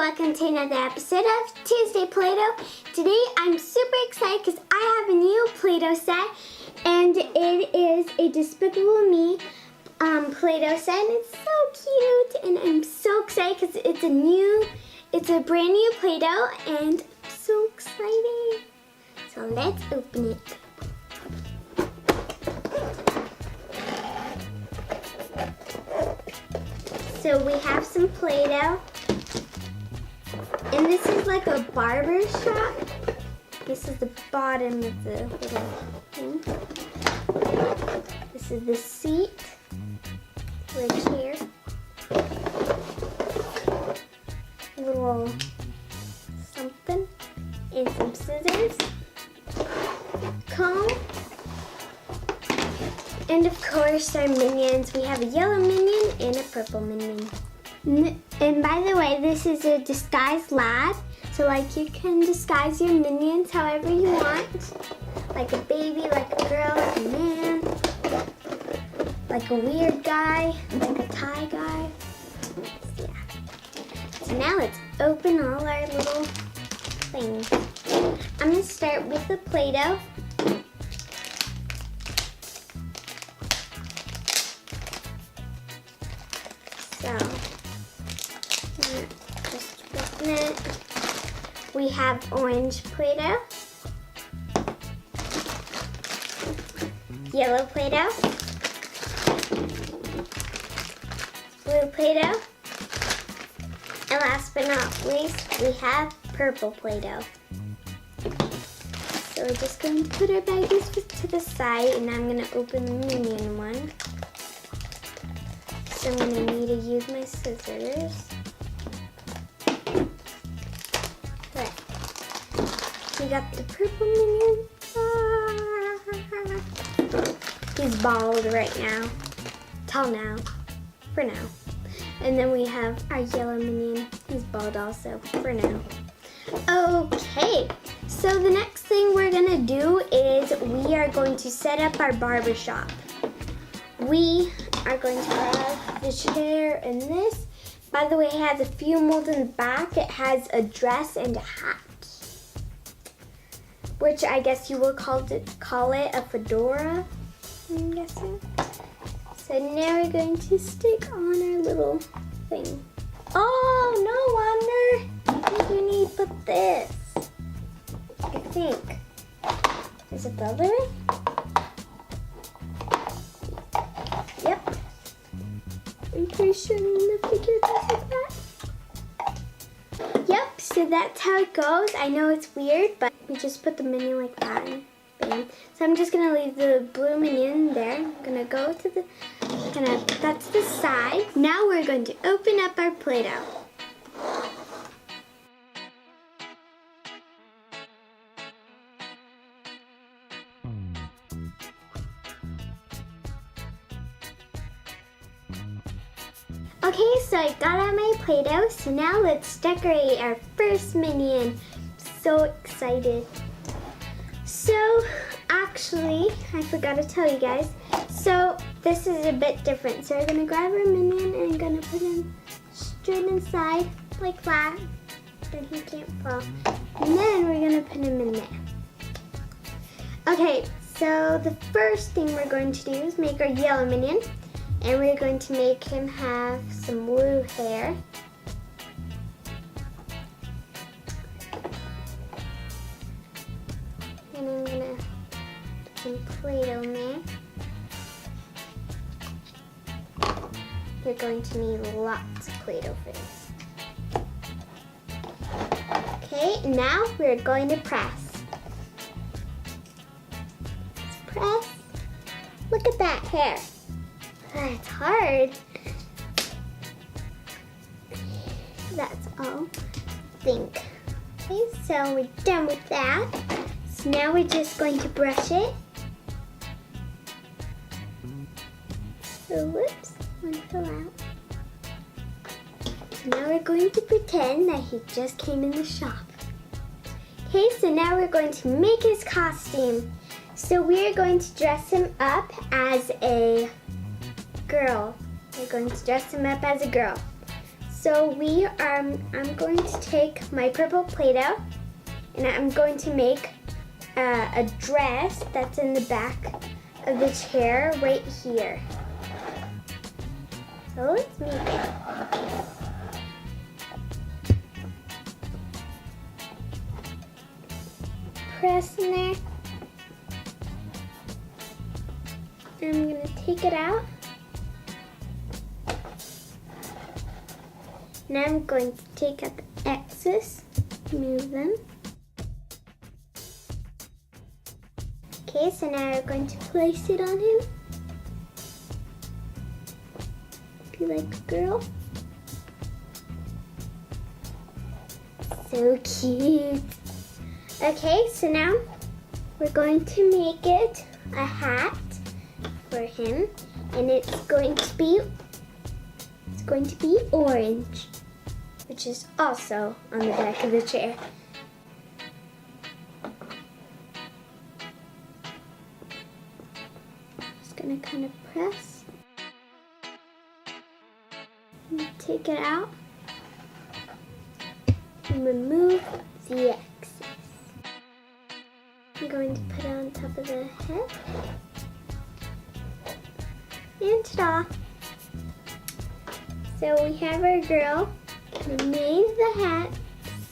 welcome to another episode of Tuesday Play-Doh. Today I'm super excited because I have a new Play-Doh set, and it is a Despicable Me Play-Doh set, and it's so cute, and I'm so excited because it's a brand new Play-Doh, and I'm so excited. So let's open it. So we have some Play-Doh, and this is like a barber shop. This is the bottom of the little thing. This is the seat right here. A little something, and some scissors, comb, and of course our minions. We have a yellow minion and a purple minion. And by the way, this is a disguise lab. So like you can disguise your minions however you want. Like a baby, like a girl, like a man. Like a weird guy, like a Thai guy. Yeah. So now let's open all our little things. I'm gonna start with the Play-Doh. So, just open it. We have orange Play-Doh, yellow Play-Doh, blue Play-Doh, and last but not least, we have purple Play-Doh. So we're just going to put our baggies to the side, and I'm going to open the Minion one. So I'm going to need to use my scissors. Right. We got the purple Minion. He's bald right now. Tall now. For now. And then we have our yellow Minion. He's bald also. For now. Okay. So the next thing we're going to do is we are going to set up our barber shop. We are going to have the chair and this. By the way, it has a few molds in the back. It has a dress and a hat, which I guess you will call it a fedora, I'm guessing. So now we're going to stick on our little thing. Oh, no wonder. I think we need to put this. I think. Is it the other way? Yep. I'm pretty sure I'm gonna figure this out. Yep, so that's how it goes. I know it's weird, but we just put the minion like that and bam. So I'm just gonna leave the blue minion there. I'm gonna go to that's the side. Now we're going to open up our Play-Doh. Okay, so I got out my Play-Doh, so now let's decorate our first Minion. So excited. So, actually, I forgot to tell you guys. So, this is a bit different. So, we're going to grab our Minion and I'm going to put him straight inside, like that. Then he can't fall. And then we're going to put him in there. Okay, so the first thing we're going to do is make our yellow Minion. And we're going to make him have some blue hair. And I'm going to put some Play-Doh in there. You're going to need lots of Play-Doh for this. Okay, now we're going to press. Let's press. Look at that hair. It's hard. That's all I think. Okay, so we're done with that. So now we're just going to brush it. So whoops, one fell out. So now we're going to pretend that he just came in the shop. Okay, so now we're going to make his costume. So we are going to dress him up as a girl. We're going to dress him up as a girl. So So I'm going to take my purple Play-Doh and I'm going to make a dress that's in the back of the chair right here. So let's make it. Press in there. I'm gonna take it out. Now I'm going to take out the excess, move them. Okay, so now we're going to place it on him. Be like a girl. So cute. Okay, so now we're going to make it a hat for him, and it's going to be orange, which is also on the back of the chair. Just gonna kind of press and take it out and remove the excess. I'm going to put it on top of the head. And ta-da! So we have our girl. We made the hat.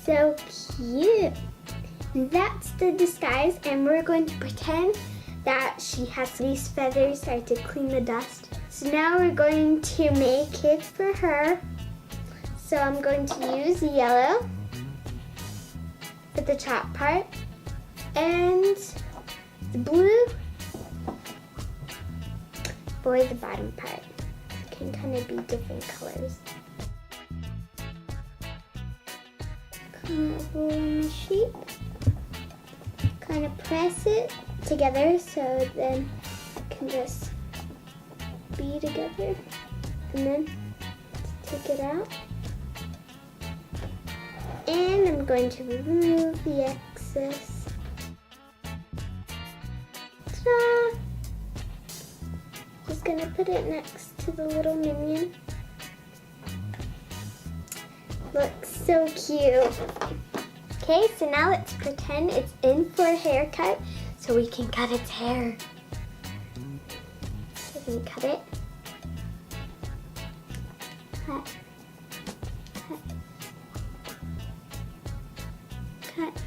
So cute. That's the disguise, and we're going to pretend that she has these feathers to clean the dust. So now we're going to make it for her. So I'm going to use yellow for the top part and the blue for the bottom part. It can kind of be different colors. Kind of roll in the shape. Kind of press it together so then it can just be together. And then take it out. And I'm going to remove the excess. Ta-da! Just gonna put it next to the little minion. Looks so cute. Okay, so now let's pretend it's in for a haircut so we can cut its hair. So we can cut it. Cut. Cut. Cut.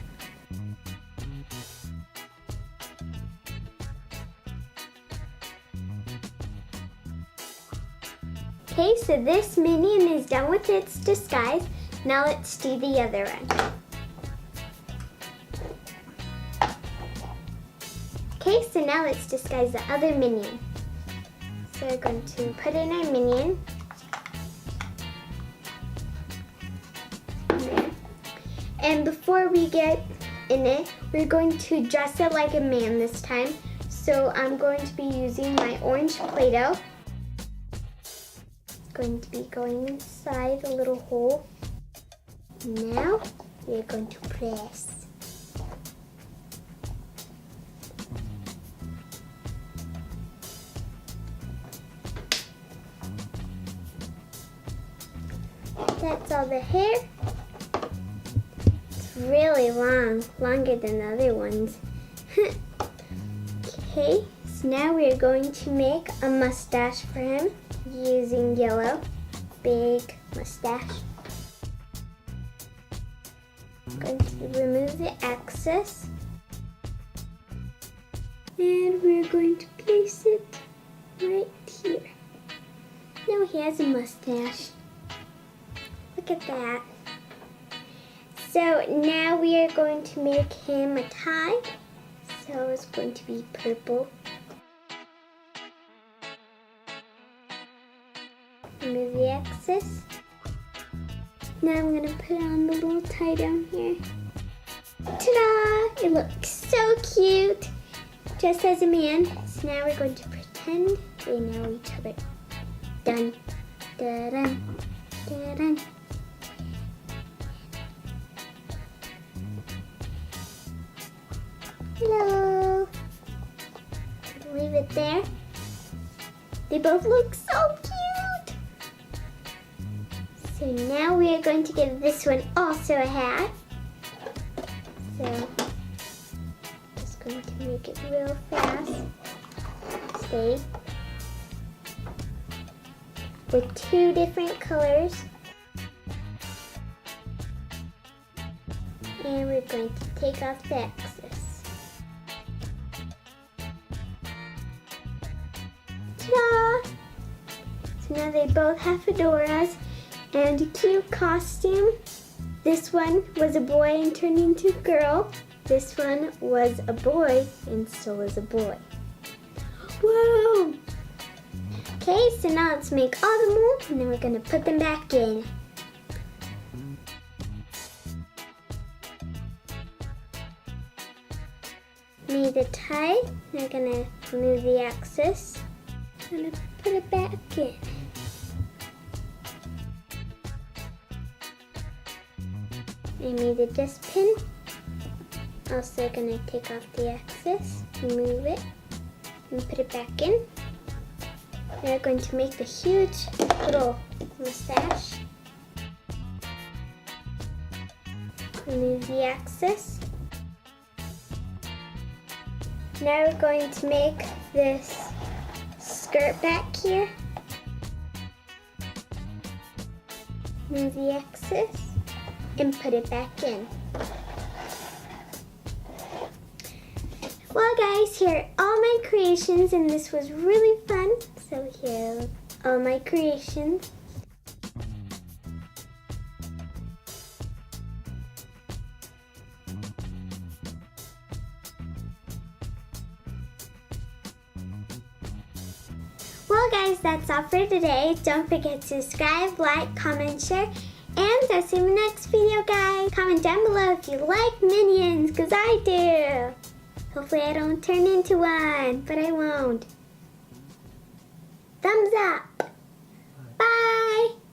Okay, so this minion is done with its disguise. Now let's do the other one. Okay, so now let's disguise the other minion. So we're going to put in our minion. And before we get in it, we're going to dress it like a man this time. So I'm going to be using my orange Play-Doh. Going to be going inside a little hole. Now we're going to press. That's all the hair. It's really long, longer than the other ones. Okay, so now we're going to make a mustache for him. Using yellow, big mustache. I'm going to remove the excess. And we're going to place it right here. Now he has a mustache. Look at that. So now we are going to make him a tie. So it's going to be purple. Remove the excess. Now I'm going to put on the little tie down here. Ta-da! It looks so cute! Just as a man. So now we're going to pretend they know each other. Dun, da-dun, da-dun. Hello! Leave it there. They both look so cute! So now we are going to give this one also a hat. So just going to make it real fast. Stay. With 2 different colors. And we're going to take off the excess. Ta-da! So now they both have fedoras and a cute costume. This one was a boy and turned into a girl. This one was a boy and still is a boy. Whoa! Okay, so now let's make all the molds and then we're gonna put them back in. Made a tie. We're gonna remove the excess. I'm gonna put it back in. I made a dustbin. Also gonna take off the excess, remove it, and put it back in. We're going to make the huge little mustache. Remove the excess. Now we're going to make this skirt back here. Remove the excess and put it back in. Well guys, here are all my creations and this was really fun. So here are all my creations. Well guys, that's all for today. Don't forget to subscribe, like, comment, share, and I'll see you in the next video guys. Comment down below if you like Minions, because I do. Hopefully I don't turn into one, but I won't. Thumbs up!